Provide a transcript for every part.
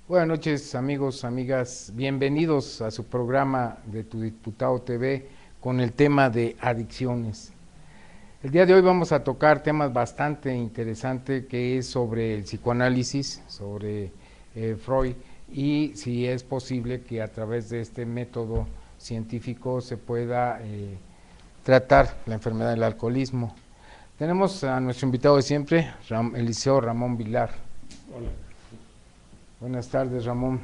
Buenas noches, amigos, amigas. Bienvenidos a su programa de Tu Diputado TV con el tema de adicciones. El día de hoy vamos a tocar temas bastante interesantes que es sobre el psicoanálisis, sobre Freud y si es posible que a través de este método científico se pueda tratar la enfermedad del alcoholismo. Tenemos a nuestro invitado de siempre, el licenciado Ramón Vilar. Hola. Buenas tardes, Ramón,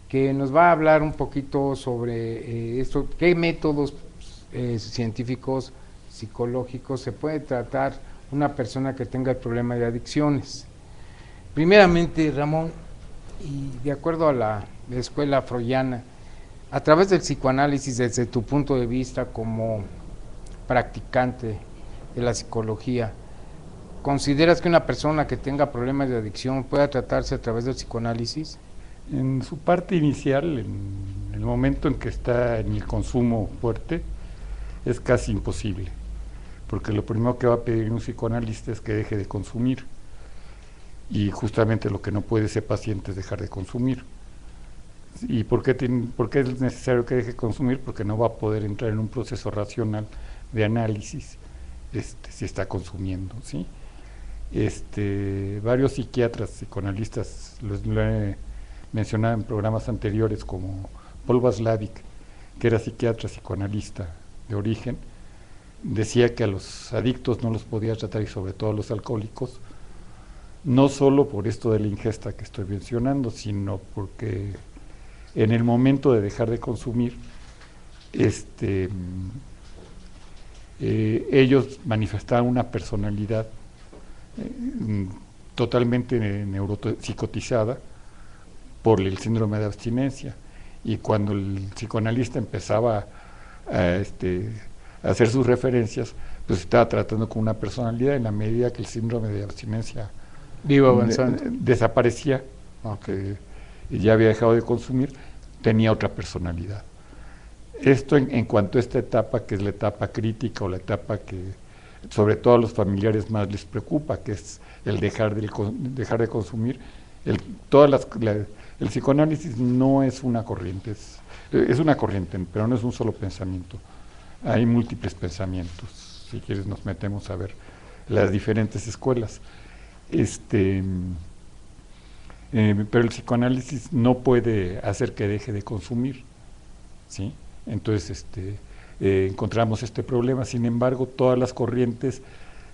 que nos va a hablar un poquito sobre esto, qué métodos científicos, psicológicos se puede tratar una persona que tenga el problema de adicciones. Primeramente, Ramón, y de acuerdo a la escuela freudiana, a través del psicoanálisis, desde tu punto de vista como practicante de la psicología, ¿consideras que una persona que tenga problemas de adicción pueda tratarse a través del psicoanálisis? En su parte inicial, en el momento en que está en el consumo fuerte, es casi imposible, porque lo primero que va a pedir un psicoanalista es que deje de consumir, y justamente lo que no puede ese paciente es dejar de consumir. ¿Y por qué es necesario que deje de consumir? Porque no va a poder entrar en un proceso racional de análisis si está consumiendo, ¿sí? Varios psiquiatras, psicoanalistas, lo he mencionado en programas anteriores, como Paul Watzlawick, que era psiquiatra, psicoanalista de origen, decía que a los adictos no los podía tratar, y sobre todo a los alcohólicos, no solo por esto de la ingesta que estoy mencionando, sino porque en el momento de dejar de consumir, ellos manifestaban una personalidad totalmente neuropsicotizada por el síndrome de abstinencia, y cuando el psicoanalista empezaba a hacer sus referencias, pues estaba tratando con una personalidad. En la medida que el síndrome de abstinencia desaparecía, aunque ya había dejado de consumir, tenía otra personalidad. Esto en cuanto a esta etapa, que es la etapa crítica, o la etapa que sobre todo a los familiares más les preocupa, que es el dejar de consumir. El psicoanálisis no es una corriente, es una corriente, pero no es un solo pensamiento. Hay múltiples pensamientos. Si quieres nos metemos a ver las diferentes escuelas. Pero el psicoanálisis no puede hacer que deje de consumir, ¿sí? Entonces, encontramos este problema. Sin embargo, todas las corrientes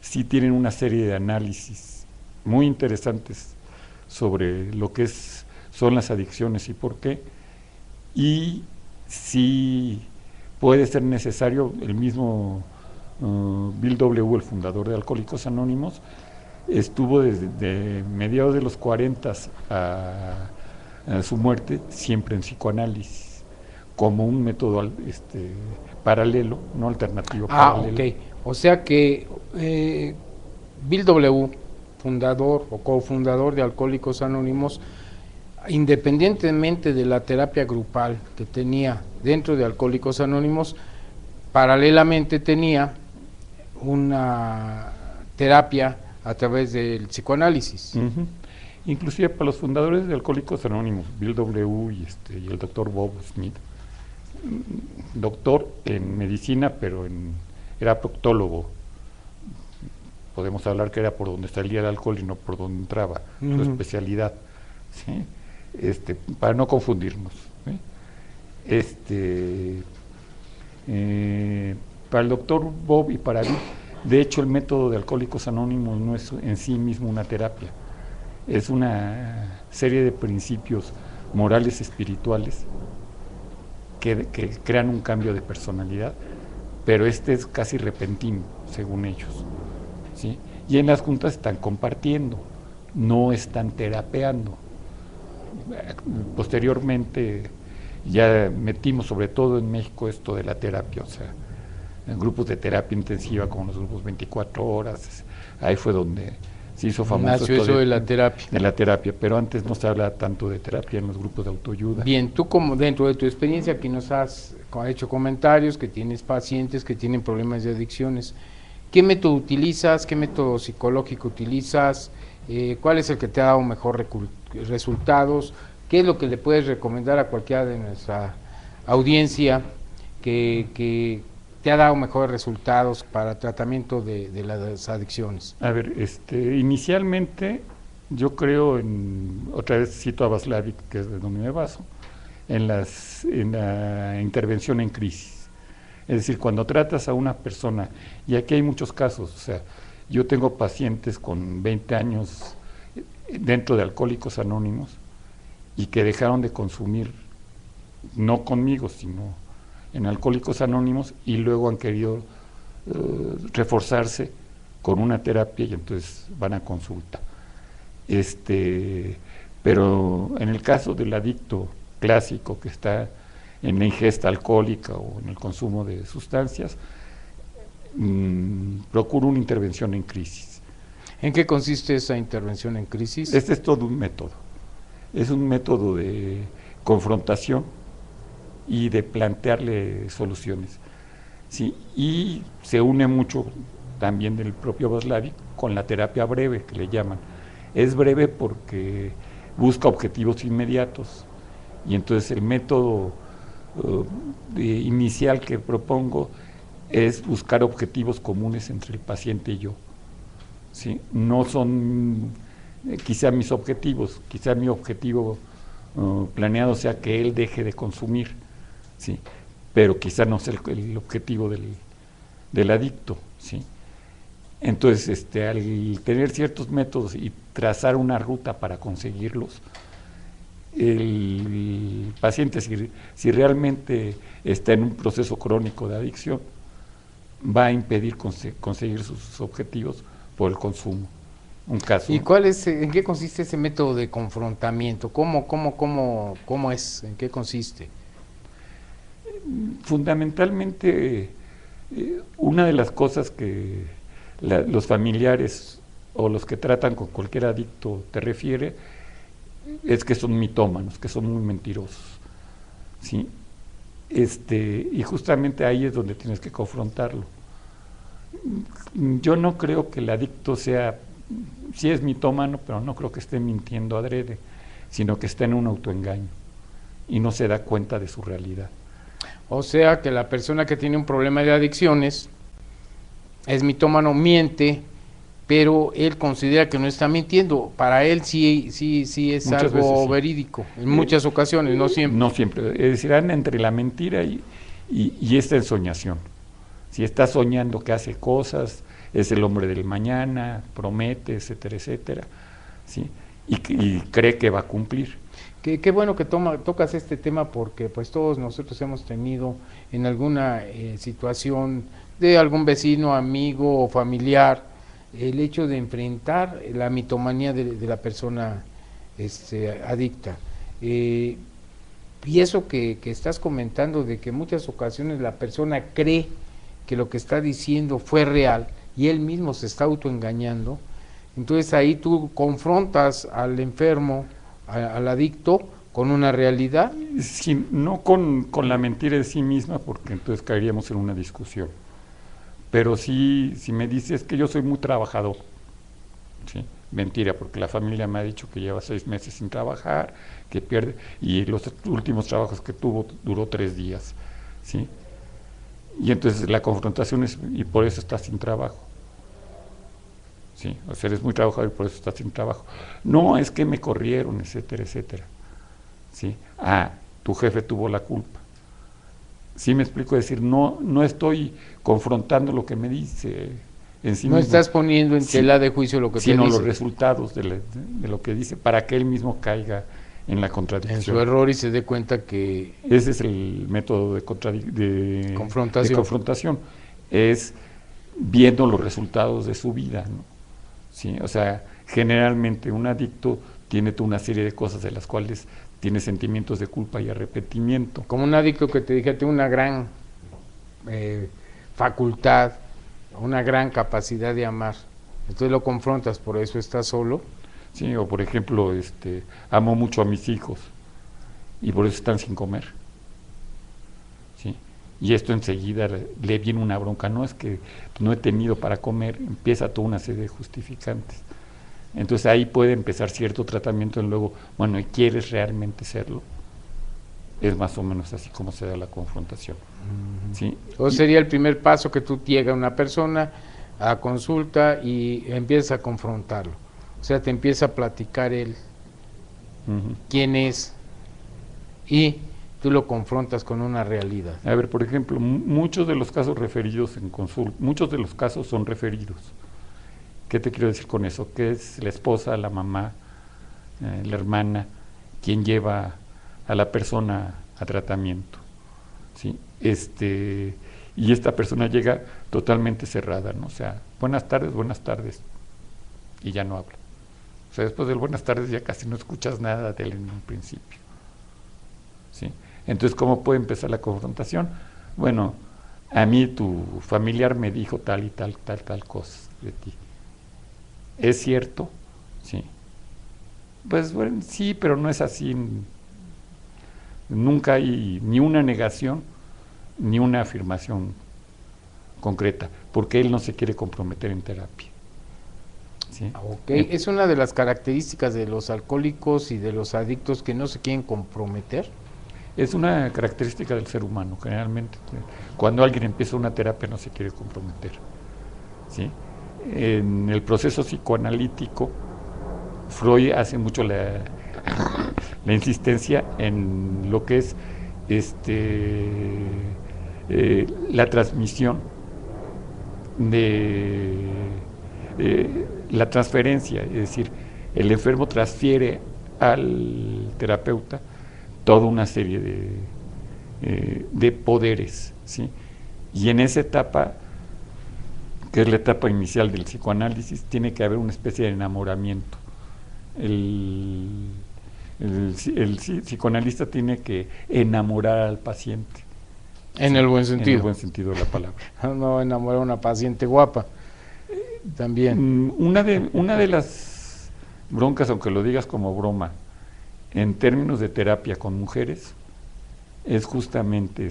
sí tienen una serie de análisis muy interesantes sobre lo que son las adicciones y por qué, y sí puede ser necesario. El mismo Bill W., el fundador de Alcohólicos Anónimos, estuvo desde mediados de los 40 a su muerte siempre en psicoanálisis, como un método paralelo, no alternativo, paralelo. Ok. O sea que Bill W., fundador o cofundador de Alcohólicos Anónimos, independientemente de la terapia grupal que tenía dentro de Alcohólicos Anónimos, paralelamente tenía una terapia a través del psicoanálisis. Inclusive para los fundadores de Alcohólicos Anónimos, Bill W. y el doctor Bob Smith, doctor en medicina, pero era proctólogo. Podemos hablar que era por donde salía el alcohol y no por donde entraba, su especialidad, ¿sí? Para no confundirnos, ¿sí? Para el doctor Bob y para mí, de hecho, el método de Alcohólicos Anónimos no es en sí mismo una terapia, es una serie de principios morales, espirituales, que crean un cambio de personalidad, pero es casi repentino, según ellos, ¿sí? Y en las juntas están compartiendo, no están terapeando. Posteriormente ya metimos, sobre todo en México, esto de la terapia, o sea, en grupos de terapia intensiva como los grupos 24 horas, ahí fue donde se hizo famoso. Nació eso de la terapia. De la terapia, pero antes no se habla tanto de terapia en los grupos de autoayuda. Bien, tú, como dentro de tu experiencia, aquí nos has hecho comentarios que tienes pacientes que tienen problemas de adicciones. ¿Qué método utilizas? ¿Qué método psicológico utilizas? ¿Cuál es el que te ha dado mejor resultados? ¿qué es lo que le puedes recomendar a cualquiera de nuestra audiencia que te ha dado mejores resultados para tratamiento de las adicciones? A ver, inicialmente yo creo otra vez cito a Václavic, que es de donde me baso, en la intervención en crisis. Es decir, cuando tratas a una persona, y aquí hay muchos casos, o sea, yo tengo pacientes con 20 años dentro de Alcohólicos Anónimos y que dejaron de consumir, no conmigo, sino en Alcohólicos Anónimos, y luego han querido reforzarse con una terapia y entonces van a consulta. Pero en el caso del adicto clásico que está en la ingesta alcohólica o en el consumo de sustancias, procuro una intervención en crisis. ¿En qué consiste esa intervención en crisis? Este es todo un método. Es un método de confrontación y de plantearle soluciones. ¿Sí? Y se une mucho también del propio Václavic con la terapia breve, que le llaman. Es breve porque busca objetivos inmediatos. Y entonces el método inicial que propongo es buscar objetivos comunes entre el paciente y yo. ¿Sí? No son quizá mis objetivos, quizá mi objetivo planeado sea que él deje de consumir, ¿sí? Pero quizá no sea el objetivo del adicto, ¿sí? Entonces, al tener ciertos métodos y trazar una ruta para conseguirlos, el paciente, si realmente está en un proceso crónico de adicción, va a impedir conseguir sus objetivos por el consumo. Un caso. ¿Y en qué consiste ese método de confrontamiento? ¿Cómo es? ¿En qué consiste? Fundamentalmente, una de las cosas que los familiares o los que tratan con cualquier adicto te refiere es que son mitómanos, que son muy mentirosos, ¿sí? Y justamente ahí es donde tienes que confrontarlo. Yo no creo que el adicto sí es mitómano, pero no creo que esté mintiendo adrede, sino que está en un autoengaño y no se da cuenta de su realidad. O sea que la persona que tiene un problema de adicciones es mitómano, miente, pero él considera que no está mintiendo. Para él sí es muchas algo verídico, en muchas ocasiones, no siempre. No siempre, es decir, anda entre la mentira y esta ensoñación. Si está soñando que hace cosas, es el hombre del mañana, promete, etcétera, etcétera, ¿sí? Y cree que va a cumplir. Qué bueno que tocas este tema, porque pues todos nosotros hemos tenido en alguna situación de algún vecino, amigo o familiar, el hecho de enfrentar la mitomanía de la persona adicta. Y eso que estás comentando, de que en muchas ocasiones la persona cree que lo que está diciendo fue real y él mismo se está autoengañando, entonces ahí tú confrontas al enfermo, al adicto, con una realidad. Sí, no con la mentira de sí misma, porque entonces caeríamos en una discusión. Pero sí, si me dices que yo soy muy trabajador, ¿sí? Mentira, porque la familia me ha dicho que lleva 6 meses sin trabajar, que pierde, y los últimos trabajos que tuvo duró 3 días, ¿sí? Y entonces la confrontación es, y por eso estás sin trabajo. Sí, o sea, eres muy trabajador y por eso estás sin trabajo. No, es que me corrieron, etcétera, etcétera. ¿Sí? Tu jefe tuvo la culpa. Sí, me explico, decir, no estoy confrontando lo que me dice en sí no mismo. Estás poniendo en tela de juicio lo que te dice, sino los resultados de lo que dice, para que él mismo caiga en la contradicción. En su error y se dé cuenta que... Ese es el método de confrontación. Es viendo los resultados de su vida, ¿no? Sí, o sea, generalmente un adicto tiene toda una serie de cosas de las cuales tiene sentimientos de culpa y arrepentimiento. Como un adicto que te dije, tiene una gran facultad, una gran capacidad de amar. Entonces lo confrontas, por eso está solo. Sí, o por ejemplo, amo mucho a mis hijos y por eso están sin comer. Sí. Y esto enseguida le viene una bronca, no es que no he tenido para comer, empieza toda una serie de justificantes. Entonces ahí puede empezar cierto tratamiento y luego, bueno, ¿y quieres realmente serlo? Es más o menos así como se da la confrontación. ¿Sí? O sería el primer paso que tú llega una persona a consulta y empiezas a confrontarlo. O sea, te empieza a platicar él quién es y tú lo confrontas con una realidad. A ver, por ejemplo, muchos de los casos referidos en consulta, muchos de los casos son referidos. ¿Qué te quiero decir con eso? Que es la esposa, la mamá, la hermana, quien lleva a la persona a tratamiento, ¿sí? Y esta persona llega totalmente cerrada, ¿no? O sea, buenas tardes, y ya no habla. O sea, después del buenas tardes ya casi no escuchas nada de él en un principio, ¿sí? Entonces, ¿cómo puede empezar la confrontación? Bueno, a mí tu familiar me dijo tal y tal cosa de ti. ¿Es cierto? Sí. Pues bueno, sí, pero no es así. Nunca hay ni una negación ni una afirmación concreta, porque él no se quiere comprometer en terapia. ¿Sí? Okay. Es una de las características de los alcohólicos y de los adictos que no se quieren comprometer. Es una característica del ser humano, generalmente. Cuando alguien empieza una terapia no se quiere comprometer. ¿Sí? En el proceso psicoanalítico, Freud hace mucho la insistencia en lo que es la transmisión de la transferencia, es decir, el enfermo transfiere al terapeuta toda una serie de poderes, ¿sí? Y en esa etapa, que es la etapa inicial del psicoanálisis, tiene que haber una especie de enamoramiento. El psicoanalista tiene que enamorar al paciente. En el buen sentido. En el buen sentido de la palabra. No enamorar a una paciente guapa. También. Una de las broncas, aunque lo digas como broma, en términos de terapia con mujeres, es justamente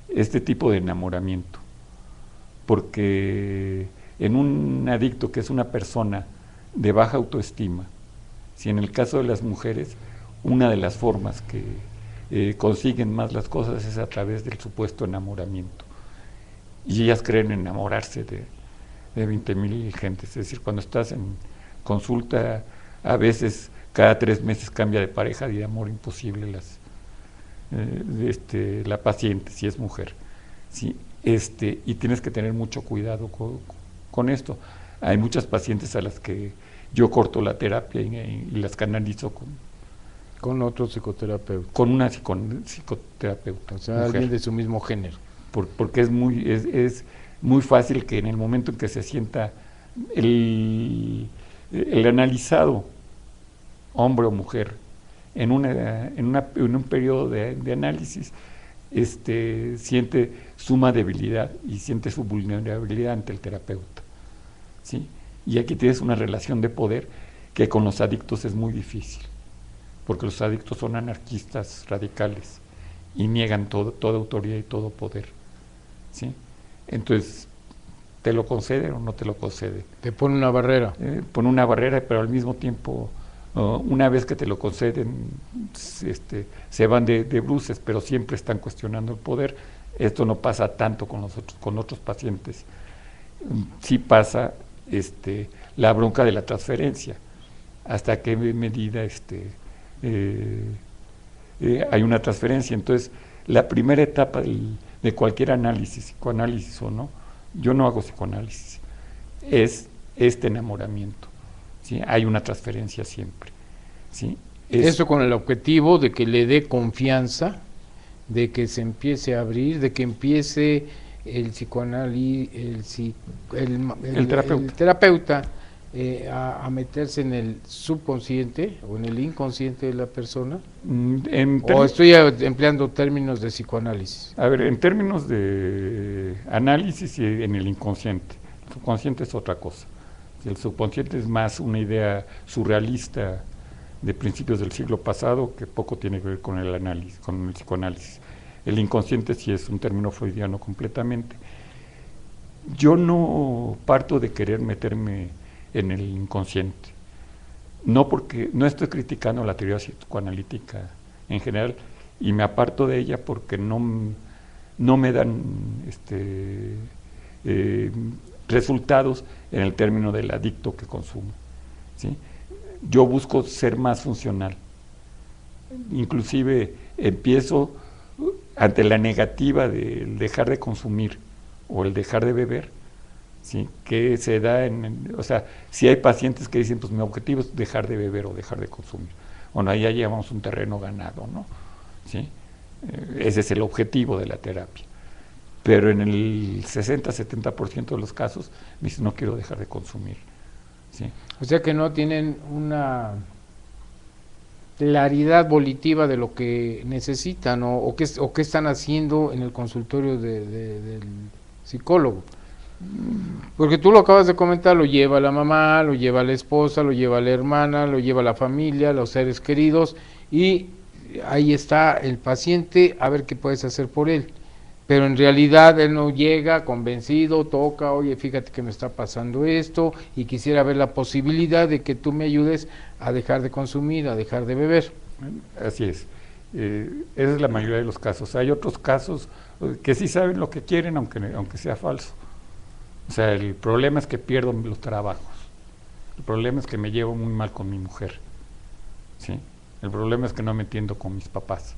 este tipo de enamoramiento. Porque en un adicto que es una persona de baja autoestima, si en el caso de las mujeres, una de las formas que consiguen más las cosas es a través del supuesto enamoramiento. Y ellas creen enamorarse de 20,000 gentes. Es decir, cuando estás en consulta, a veces cada 3 meses cambia de pareja y de amor imposible la paciente, si es mujer. ¿Sí? Y tienes que tener mucho cuidado con esto. Hay muchas pacientes a las que yo corto la terapia y las canalizo con otro psicoterapeuta. Con una psicoterapeuta. O sea, alguien de su mismo género. Porque es muy fácil que en el momento en que se sienta el analizado, hombre o mujer, en un periodo de análisis, siente suma debilidad y siente su vulnerabilidad ante el terapeuta, ¿sí? Y aquí tienes una relación de poder que con los adictos es muy difícil, porque los adictos son anarquistas radicales y niegan toda autoridad y todo poder, ¿sí? Entonces, ¿te lo concede o no te lo concede? Te pone una barrera. Pone una barrera, pero al mismo tiempo, una vez que te lo conceden, se van de bruces, pero siempre están cuestionando el poder. Esto no pasa tanto con otros pacientes. Sí pasa la bronca de la transferencia. Hasta qué medida hay una transferencia. Entonces, la primera etapa de cualquier análisis, psicoanálisis o no, yo no hago psicoanálisis, es este enamoramiento, ¿sí? Hay una transferencia siempre, ¿sí? Eso con el objetivo de que le dé confianza, de que se empiece a abrir, de que empiece el psicoanálisis, el terapeuta a meterse en el subconsciente o en el inconsciente de la persona. ¿O estoy empleando términos de psicoanálisis? A ver, en términos de análisis y en el inconsciente. El subconsciente es otra cosa. El subconsciente es más una idea surrealista de principios del siglo pasado que poco tiene que ver con el análisis, con el psicoanálisis. El inconsciente sí es un término freudiano completamente. Yo no parto de querer meterme en el inconsciente. No porque no estoy criticando la teoría psicoanalítica en general, y me aparto de ella porque no me dan resultados en el término del adicto que consume, ¿sí? Yo busco ser más funcional. Inclusive empiezo ante la negativa del dejar de consumir o el dejar de beber, ¿sí? Que se da o sea, si hay pacientes que dicen, pues mi objetivo es dejar de beber o dejar de consumir. Bueno, ahí ya llevamos un terreno ganado, ¿no? ¿Sí? Ese es el objetivo de la terapia. Pero en el 60-70% de los casos me dicen, no quiero dejar de consumir, ¿sí? O sea que no tienen una claridad volitiva de lo que necesitan o qué están haciendo en el consultorio del psicólogo. Porque tú lo acabas de comentar, lo lleva la mamá, lo lleva la esposa, lo lleva la hermana, lo lleva la familia, los seres queridos, y ahí está el paciente a ver qué puedes hacer por él. Pero en realidad él no llega convencido, toca, oye, fíjate que me está pasando esto y quisiera ver la posibilidad de que tú me ayudes a dejar de consumir, a dejar de beber. Así es. Esa es la mayoría de los casos. Hay otros casos que sí saben lo que quieren, aunque sea falso. O sea, el problema es que pierdo los trabajos. El problema es que me llevo muy mal con mi mujer, ¿sí? El problema es que no me entiendo con mis papás,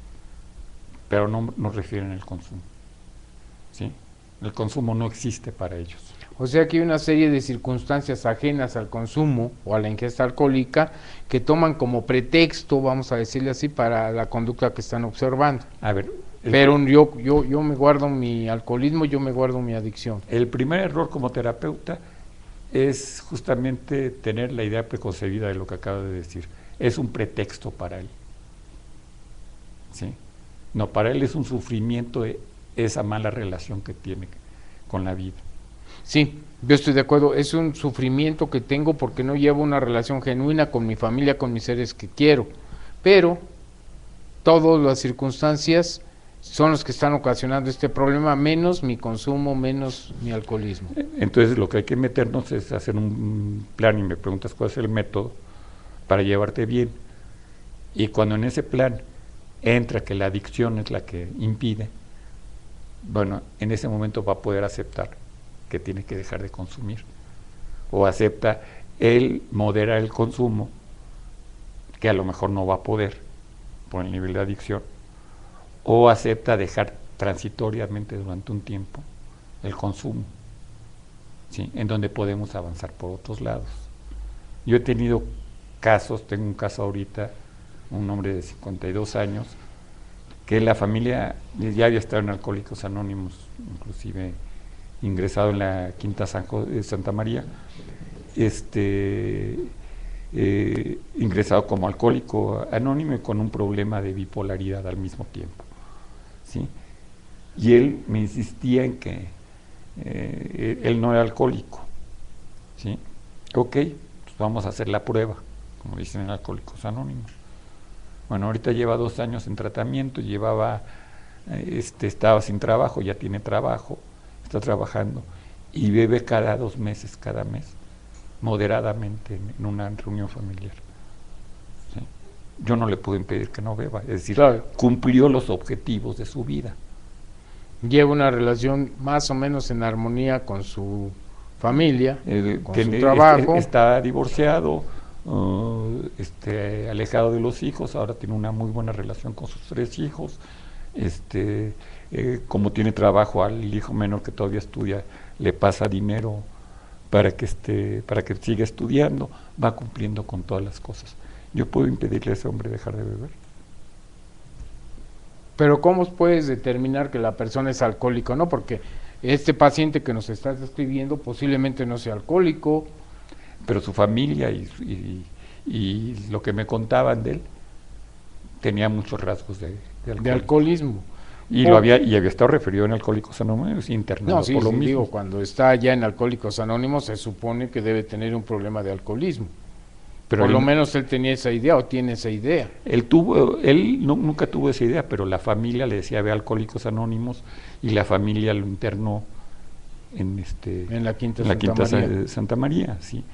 pero no refieren al consumo, ¿sí? El consumo no existe para ellos. O sea que hay una serie de circunstancias ajenas al consumo o a la ingesta alcohólica que toman como pretexto, vamos a decirle así, para la conducta que están observando. A ver, pero yo me guardo mi alcoholismo, yo me guardo mi adicción. El primer error como terapeuta es justamente tener la idea preconcebida de lo que acabo de decir. Es un pretexto para él, ¿sí? No, para él es un sufrimiento de esa mala relación que tiene con la vida. Sí, yo estoy de acuerdo, es un sufrimiento que tengo porque no llevo una relación genuina con mi familia, con mis seres que quiero, pero todas las circunstancias son los que están ocasionando este problema, menos mi consumo, menos mi alcoholismo. Entonces lo que hay que meternos es hacer un plan, y me preguntas cuál es el método para llevarte bien, y cuando en ese plan entra que la adicción es la que impide, bueno, en ese momento va a poder aceptar que tiene que dejar de consumir, o acepta él moderar el consumo, que a lo mejor no va a poder por el nivel de adicción, o acepta dejar transitoriamente durante un tiempo el consumo, ¿sí? En donde podemos avanzar por otros lados. Yo he tenido casos, tengo un caso ahorita, un hombre de 52 años, que la familia ya había estado en Alcohólicos Anónimos, inclusive ingresado en la Quinta Santa María, ingresado como alcohólico anónimo y con un problema de bipolaridad al mismo tiempo, ¿sí? Y él me insistía en que él no era alcohólico, ¿sí? Ok, pues vamos a hacer la prueba, como dicen en Alcohólicos Anónimos. Bueno, ahorita lleva 2 años en tratamiento, estaba sin trabajo, ya tiene trabajo, está trabajando y bebe cada 2 meses, cada mes, moderadamente en una reunión familiar, ¿sí? Yo no le pude impedir que no beba, es decir, claro, cumplió los objetivos de su vida. Lleva una relación más o menos en armonía con su familia, con su trabajo. Está divorciado, alejado de los hijos, ahora tiene una muy buena relación con sus 3 hijos, como tiene trabajo, al hijo menor que todavía estudia le pasa dinero para que siga estudiando, va cumpliendo con todas las cosas. ¿Yo puedo impedirle a ese hombre dejar de beber? Pero ¿cómo puedes determinar que la persona es alcohólico? No, porque este paciente que nos estás describiendo posiblemente no sea alcohólico. Pero su familia y lo que me contaban de él tenía muchos rasgos de alcoholismo. Y había estado referido en Alcohólicos Anónimos, internado por lo mismo. Digo, cuando está ya en Alcohólicos Anónimos se supone que debe tener un problema de alcoholismo. Pero por lo menos él tenía esa idea o tiene esa idea. Él nunca tuvo esa idea, pero la familia le decía ve Alcohólicos Anónimos y la familia lo internó en la Quinta Santa María, sí.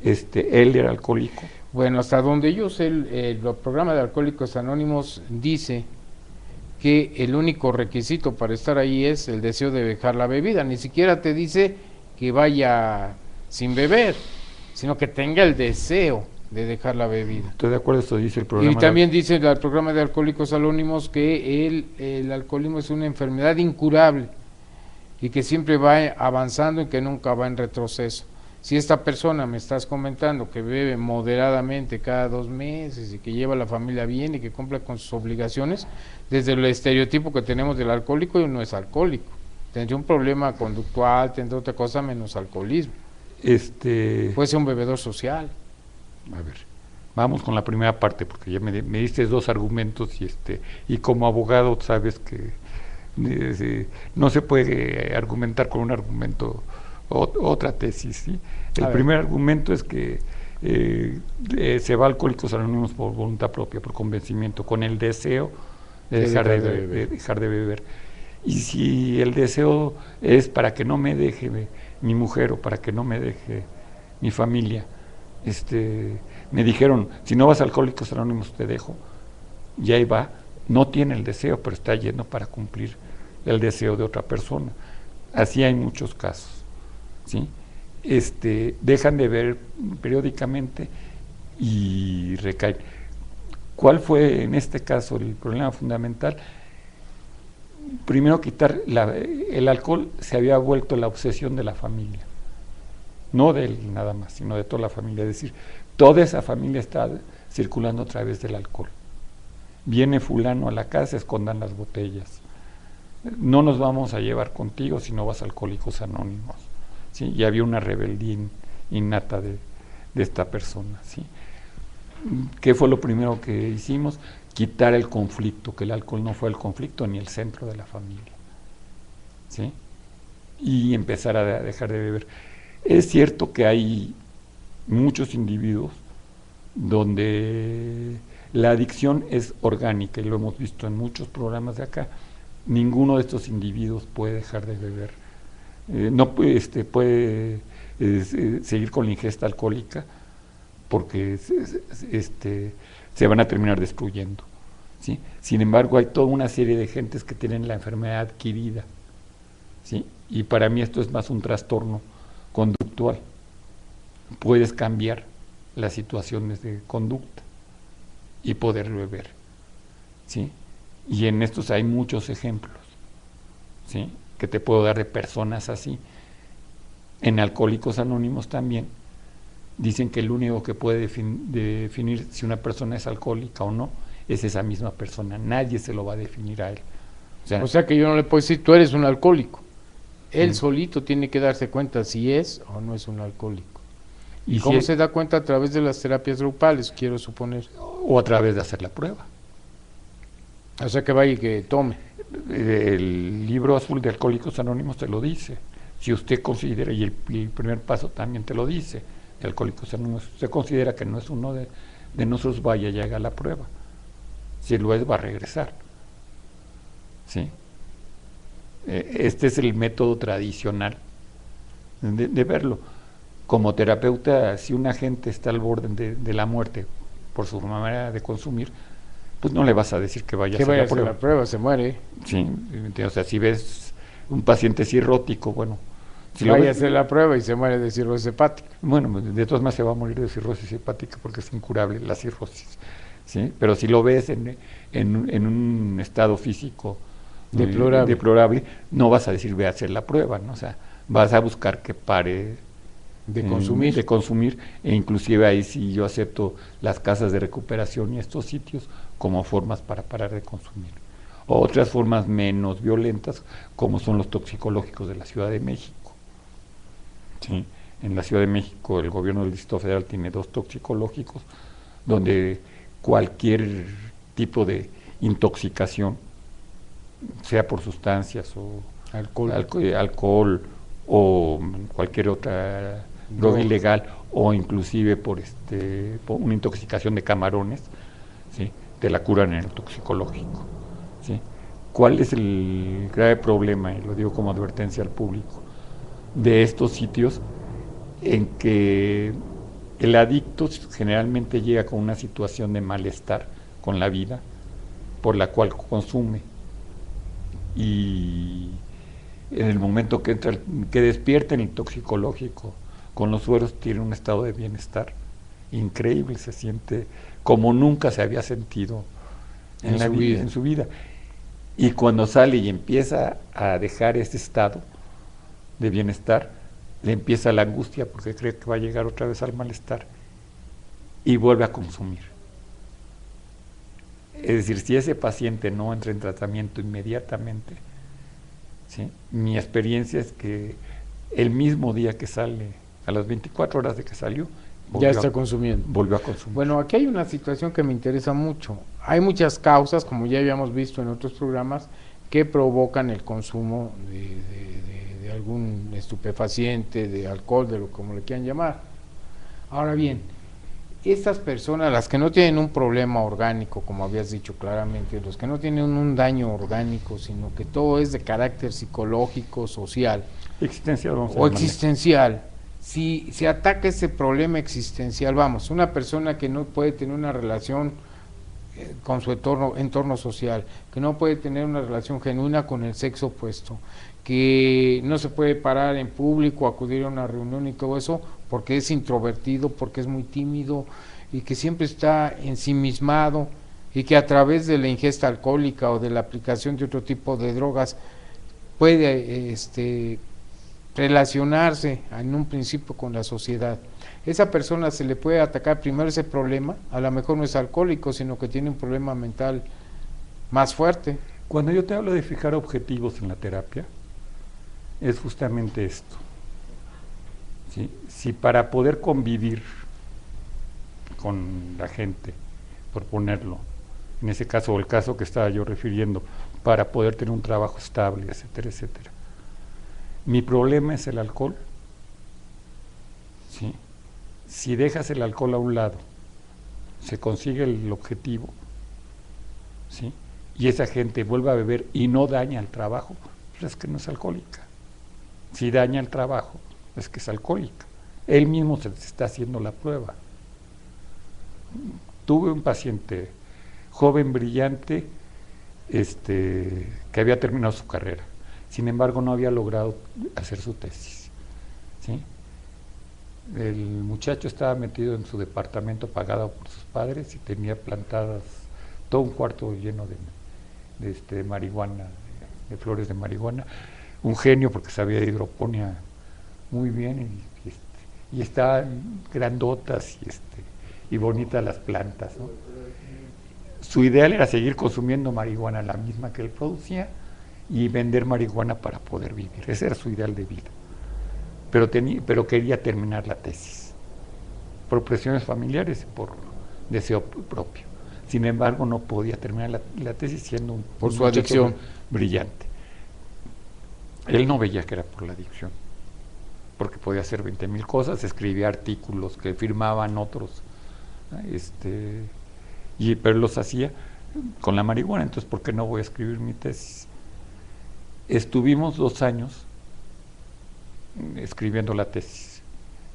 él era alcohólico. Bueno, hasta donde yo sé, el programa de Alcohólicos Anónimos dice que el único requisito para estar ahí es el deseo de dejar la bebida. Ni siquiera te dice que vaya sin beber, sino que tenga el deseo de dejar la bebida. Estoy de acuerdo, esto dice el programa. Y también dice el programa de Alcohólicos Anónimos que el alcoholismo es una enfermedad incurable y que siempre va avanzando y que nunca va en retroceso. Si esta persona me estás comentando que bebe moderadamente cada 2 meses y que lleva a la familia bien y que cumple con sus obligaciones, desde el estereotipo que tenemos del alcohólico, no es alcohólico. Tendría un problema conductual, tendría otra cosa menos alcoholismo. Puede ser un bebedor social. A ver, vamos con la primera parte, porque ya me diste 2 argumentos y como abogado sabes que no se puede argumentar con un argumento otra tesis, ¿sí? El primer argumento es que se va a Alcohólicos Anónimos por voluntad propia, por convencimiento, con el deseo de dejar de beber. Y si el deseo es para que no me deje mi mujer o para que no me deje mi familia, me dijeron, si no vas a Alcohólicos Anónimos te dejo, y ahí va, no tiene el deseo, pero está yendo para cumplir el deseo de otra persona. Así hay muchos casos, ¿sí? Dejan de beber periódicamente y recaen. ¿Cuál fue en este caso el problema fundamental? Primero, quitar el alcohol se había vuelto la obsesión de la familia, no de él nada más, sino de toda la familia. Es decir, toda esa familia está circulando a través del alcohol. Viene fulano a la casa, escondan las botellas. No nos vamos a llevar contigo si no vas a Alcohólicos Anónimos, ¿sí? Y había una rebeldía innata de esta persona, ¿sí? ¿Qué fue lo primero que hicimos? Quitar el conflicto, que el alcohol no fue el conflicto ni el centro de la familia, ¿sí? Y empezar a dejar de beber. Es cierto que hay muchos individuos donde la adicción es orgánica, y lo hemos visto en muchos programas de acá. Ninguno de estos individuos puede dejar de beber. No puede seguir con la ingesta alcohólica porque se van a terminar destruyendo, ¿sí? Sin embargo, hay toda una serie de gentes que tienen la enfermedad adquirida, ¿sí? Y para mí esto es más un trastorno conductual. Puedes cambiar las situaciones de conducta y poder beber, ¿sí? Y en estos hay muchos ejemplos, ¿sí? Que te puedo dar de personas así. En Alcohólicos Anónimos también dicen que el único que puede definir si una persona es alcohólica o no es esa misma persona. Nadie se lo va a definir a él. O sea que yo no le puedo decir, tú eres un alcohólico. Él solito tiene que darse cuenta si es o no es un alcohólico. ¿Y cómo se da cuenta? A través de las terapias grupales, quiero suponer. O a través de hacer la prueba. O sea que vaya y que tome. El libro azul de Alcohólicos Anónimos te lo dice. Si usted considera, y el primer paso también te lo dice, de Alcohólicos Anónimos, usted considera que no es uno de nosotros, vaya y haga la prueba. Si lo es, va a regresar, ¿sí? Este es el método tradicional de verlo. Como terapeuta, si una gente está al borde de la muerte por su manera de consumir, pues no le vas a decir que vaya a hacer la prueba. Se muere. Sí, o sea, si ves un paciente cirrótico, bueno, si vaya a hacer la prueba y se muere de cirrosis hepática. Bueno, de todas maneras se va a morir de cirrosis hepática porque es incurable la cirrosis, ¿sí? Pero si lo ves en un estado físico deplorable, no vas a decir ve a hacer la prueba, ¿no? O sea, vas a buscar que pare de consumir, e inclusive ahí sí yo acepto las casas de recuperación y estos sitios como formas para parar de consumir. Otras formas menos violentas, como son los toxicológicos de la Ciudad de México. Sí, en la Ciudad de México el gobierno del Distrito Federal tiene 2 toxicológicos donde cualquier tipo de intoxicación, sea por sustancias o alcohol o cualquier otra droga ilegal, o inclusive por una intoxicación de camarones, ¿sí? Te la curan en el toxicológico, ¿sí? ¿Cuál es el grave problema? Y lo digo como advertencia al público de estos sitios, en que El adicto generalmente llega con una situación de malestar con la vida, por la cual consume, y en el momento que entra, que despierta en el toxicológico con los sueros, tiene un estado de bienestar increíble, se siente como nunca se había sentido en su vida. Y cuando sale y empieza a dejar ese estado de bienestar, le empieza la angustia porque cree que va a llegar otra vez al malestar y vuelve a consumir. Es decir, si ese paciente no entra en tratamiento inmediatamente, ¿sí?, mi experiencia es que el mismo día que sale, a las 24 horas de que salió, ya está consumiendo. Volvió a consumir. Bueno, aquí hay una situación que me interesa mucho. Hay muchas causas, como ya habíamos visto en otros programas, que provocan el consumo de algún estupefaciente, de alcohol, de lo como le quieran llamar. Ahora bien, estas personas, las que no tienen un problema orgánico, como habías dicho claramente, los que no tienen un daño orgánico, sino que todo es de carácter psicológico, social o existencial, si se ataca ese problema existencial, vamos, una persona que no puede tener una relación con su entorno social, que no puede tener una relación genuina con el sexo opuesto, que no se puede parar en público, acudir a una reunión y todo eso, porque es introvertido, porque es muy tímido y que siempre está ensimismado, y que a través de la ingesta alcohólica o de la aplicación de otro tipo de drogas puede relacionarse en un principio con la sociedad. Esa persona se le puede atacar primero ese problema, a lo mejor no es alcohólico, sino que tiene un problema mental más fuerte. Cuando yo te hablo de fijar objetivos en la terapia, es justamente esto. ¿Sí? Si para poder convivir con la gente, por ponerlo, en ese caso, o el caso que estaba yo refiriendo, para poder tener un trabajo estable, etcétera, etcétera, mi problema es el alcohol, ¿sí? Si dejas el alcohol a un lado, se consigue el objetivo, ¿sí?, y esa gente vuelve a beber y no daña el trabajo, pues es que no es alcohólica. Si daña el trabajo, es que es alcohólica. Él mismo se está haciendo la prueba. Tuve un paciente joven, brillante, que había terminado su carrera. Sin embargo, no había logrado hacer su tesis, ¿sí? El muchacho estaba metido en su departamento pagado por sus padres y tenía plantadas todo un cuarto lleno de marihuana, de flores de marihuana. Un genio porque sabía de hidroponía muy bien y estaban grandotas y bonitas las plantas, ¿no? Su ideal era seguir consumiendo marihuana, la misma que él producía, y vender marihuana para poder vivir. Ese era su ideal de vida. Pero quería terminar la tesis, por presiones familiares y por deseo propio. Sin embargo, no podía terminar la tesis siendo por su adicción brillante. Él no veía que era por la adicción, porque podía hacer 20,000 cosas, escribía artículos que firmaban otros, pero los hacía con la marihuana. Entonces, ¿por qué no voy a escribir mi tesis? Estuvimos 2 años escribiendo la tesis.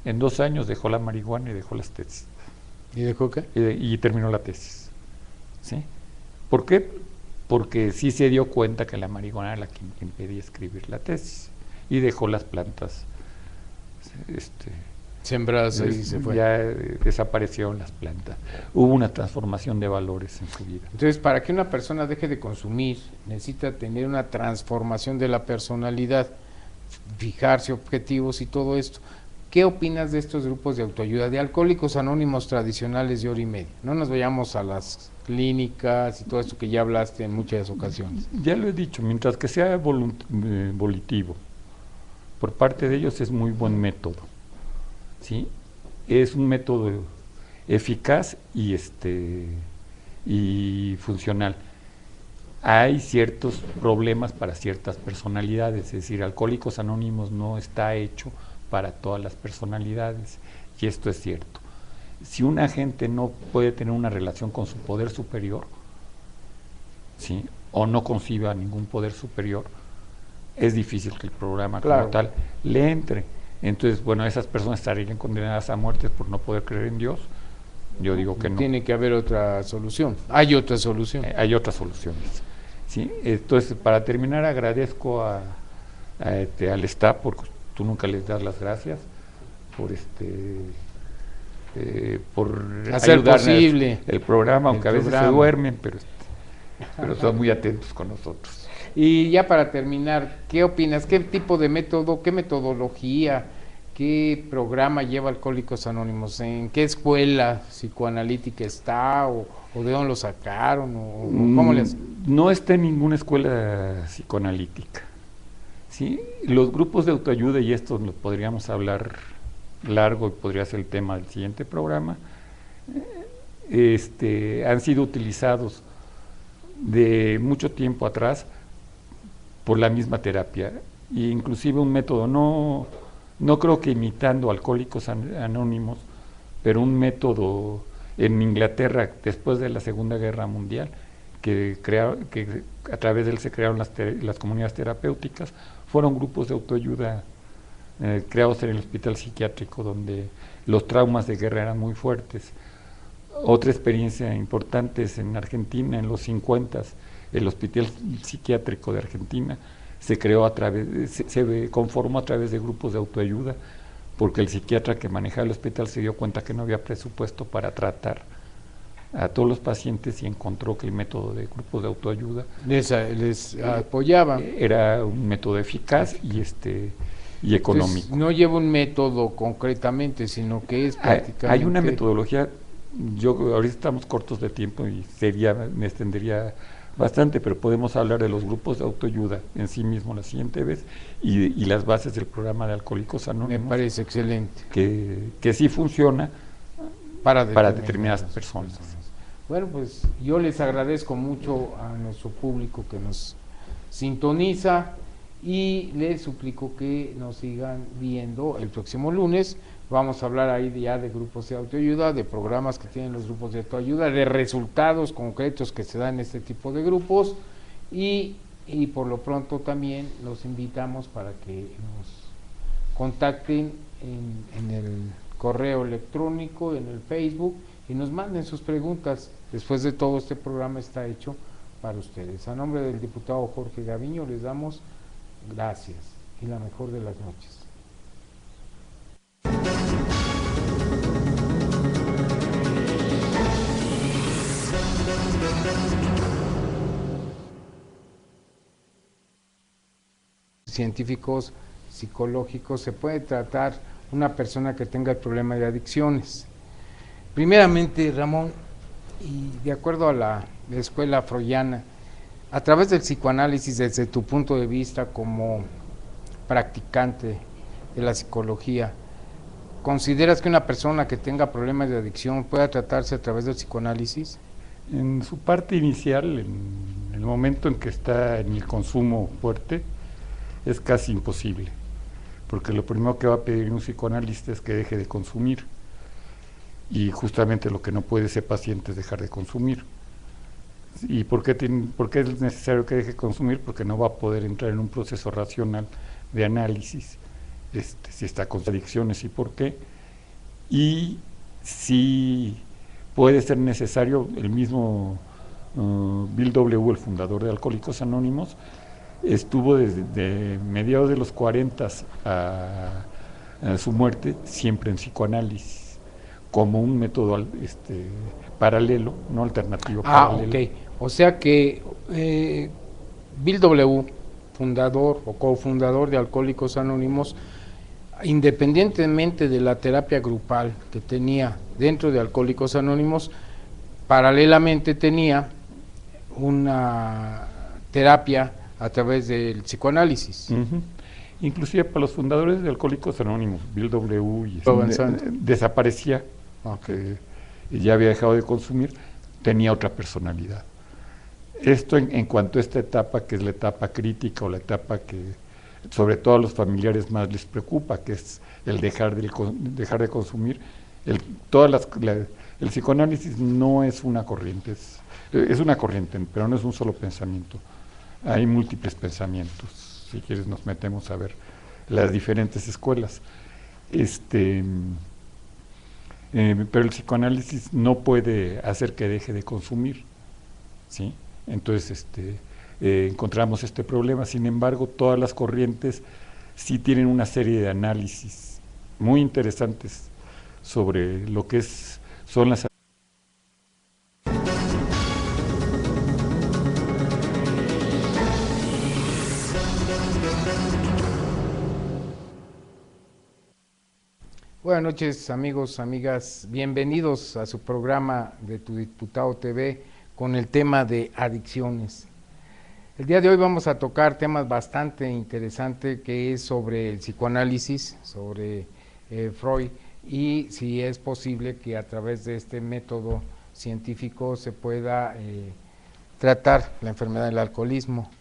En 2 años dejó la marihuana y dejó las tesis. ¿Y dejó qué? Y terminó la tesis, ¿sí? ¿Por qué? Porque sí se dio cuenta que la marihuana era la que impedía escribir la tesis, y dejó las plantas sembradas y se fue. Ya desaparecieron las plantas. Hubo una transformación de valores en su vida. Entonces, para que una persona deje de consumir, necesita tener una transformación de la personalidad, fijarse objetivos y todo esto. ¿Qué opinas de estos grupos de autoayuda, de alcohólicos anónimos tradicionales de hora y media? No nos vayamos a las clínicas y todo esto que ya hablaste en muchas ocasiones. Ya lo he dicho, mientras que sea volitivo por parte de ellos, es muy buen método, ¿sí? Es un método eficaz y funcional. Hay ciertos problemas para ciertas personalidades, es decir, Alcohólicos Anónimos no está hecho para todas las personalidades, y esto es cierto. Si una gente no puede tener una relación con su poder superior, ¿sí?, o no conciba ningún poder superior, es difícil que el programa, claro, como tal le entre. Entonces, bueno, esas personas estarían condenadas a muerte por no poder creer en Dios. Yo digo que no. Tiene que haber otra solución. Hay otra solución. Hay otras soluciones. ¿Sí? Entonces, para terminar, agradezco al staff, porque tú nunca les das las gracias por hacer posible el programa, aunque a veces se duermen, pero son muy atentos con nosotros. Y ya para terminar, ¿qué opinas? ¿Qué tipo de método, qué metodología, qué programa lleva Alcohólicos Anónimos? ¿En qué escuela psicoanalítica está? ¿O de dónde lo sacaron? ¿O cómo les...? No está en ninguna escuela psicoanalítica. ¿Sí? Los grupos de autoayuda, y esto lo podríamos hablar largo y podría ser el tema del siguiente programa, han sido utilizados de mucho tiempo atrás por la misma terapia, e inclusive un método, no creo que imitando Alcohólicos Anónimos, pero un método en Inglaterra después de la Segunda Guerra Mundial, que a través de él se crearon las comunidades terapéuticas. Fueron grupos de autoayuda creados en el hospital psiquiátrico, donde los traumas de guerra eran muy fuertes. Otra experiencia importante es en Argentina, en los 50, el hospital psiquiátrico de Argentina se creó se conformó a través de grupos de autoayuda, porque el psiquiatra que manejaba el hospital se dio cuenta que no había presupuesto para tratar a todos los pacientes y encontró que el método de grupos de autoayuda les apoyaba. Era un método eficaz y económico. Entonces, no lleva un método concretamente, sino que es prácticamente... Hay una metodología. Ahorita estamos cortos de tiempo y me extendería bastante, pero podemos hablar de los grupos de autoayuda en sí mismo la siguiente vez y las bases del programa de Alcohólicos Anónimos. Me parece excelente. Que sí funciona para determinadas personas. Bueno, pues yo les agradezco mucho a nuestro público que nos sintoniza y les suplico que nos sigan viendo el próximo lunes. Vamos a hablar ahí ya de grupos de autoayuda, de programas que tienen los grupos de autoayuda, de resultados concretos que se dan en este tipo de grupos y por lo pronto también los invitamos para que nos contacten en el correo electrónico, en el Facebook y nos manden sus preguntas. Después de todo, este programa está hecho para ustedes. A nombre del diputado Jorge Gaviño les damos gracias y la mejor de las noches. Científicos psicológicos se puede tratar una persona que tenga el problema de adicciones. Primeramente, Ramón, y de acuerdo a la escuela freudiana, a través del psicoanálisis, desde tu punto de vista como practicante de la psicología, ¿consideras que una persona que tenga problemas de adicción pueda tratarse a través del psicoanálisis? En su parte inicial, en el momento en que está en el consumo fuerte, es casi imposible, porque lo primero que va a pedir un psicoanalista es que deje de consumir, y justamente lo que no puede ese paciente es dejar de consumir. ¿Y por qué es necesario que deje de consumir? Porque no va a poder entrar en un proceso racional de análisis, si está con adicciones y por qué, y si puede ser necesario. El mismo Bill W., el fundador de Alcohólicos Anónimos, estuvo desde mediados de los 40 a su muerte siempre en psicoanálisis, como un método paralelo, no alternativo. Paralelo. Ok. O sea que Bill W., fundador o cofundador de Alcohólicos Anónimos, independientemente de la terapia grupal que tenía dentro de Alcohólicos Anónimos, paralelamente tenía una terapia a través del psicoanálisis. Inclusive para los fundadores de Alcohólicos Anónimos, Bill W. Desaparecía, aunque ya había dejado de consumir, tenía otra personalidad. Esto en cuanto a esta etapa, que es la etapa crítica o la etapa que sobre todo a los familiares más les preocupa, que es el dejar de consumir. El psicoanálisis no es una corriente, es una corriente, pero no es un solo pensamiento. Hay múltiples pensamientos. Si quieres nos metemos a ver las diferentes escuelas. Este, pero el psicoanálisis no puede hacer que deje de consumir, ¿sí? Entonces, encontramos este problema. Sin embargo, todas las corrientes sí tienen una serie de análisis muy interesantes sobre lo que son las. Buenas noches, amigos, amigas. Bienvenidos a su programa de Tu Diputado TV con el tema de adicciones. El día de hoy vamos a tocar temas bastante interesantes, que es sobre el psicoanálisis, sobre Freud, y si es posible que a través de este método científico se pueda tratar la enfermedad del alcoholismo.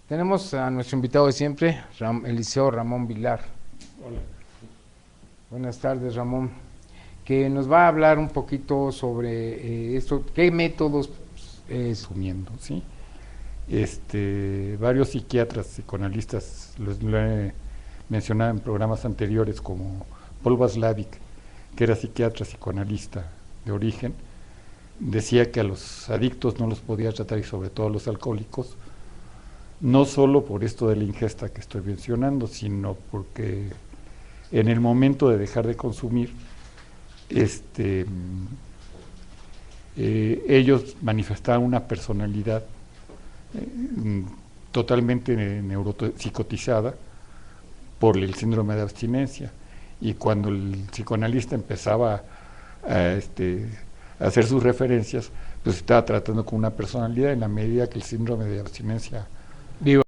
Tenemos a nuestro invitado de siempre, el licenciado Ramón Vilar. Hola. Buenas tardes, Ramón, que nos va a hablar un poquito sobre esto, qué métodos Asumiendo, ¿sí? Varios psiquiatras, psicoanalistas, lo he mencionado en programas anteriores, como Paul Watzlawick, que era psiquiatra, psicoanalista de origen, decía que a los adictos no los podía tratar, y sobre todo a los alcohólicos, no solo por esto de la ingesta que estoy mencionando, sino porque en el momento de dejar de consumir, ellos manifestaban una personalidad totalmente neuropsicotizada por el síndrome de abstinencia, y cuando el psicoanalista empezaba a hacer sus referencias, pues estaba tratando con una personalidad, en la medida que el síndrome de abstinencia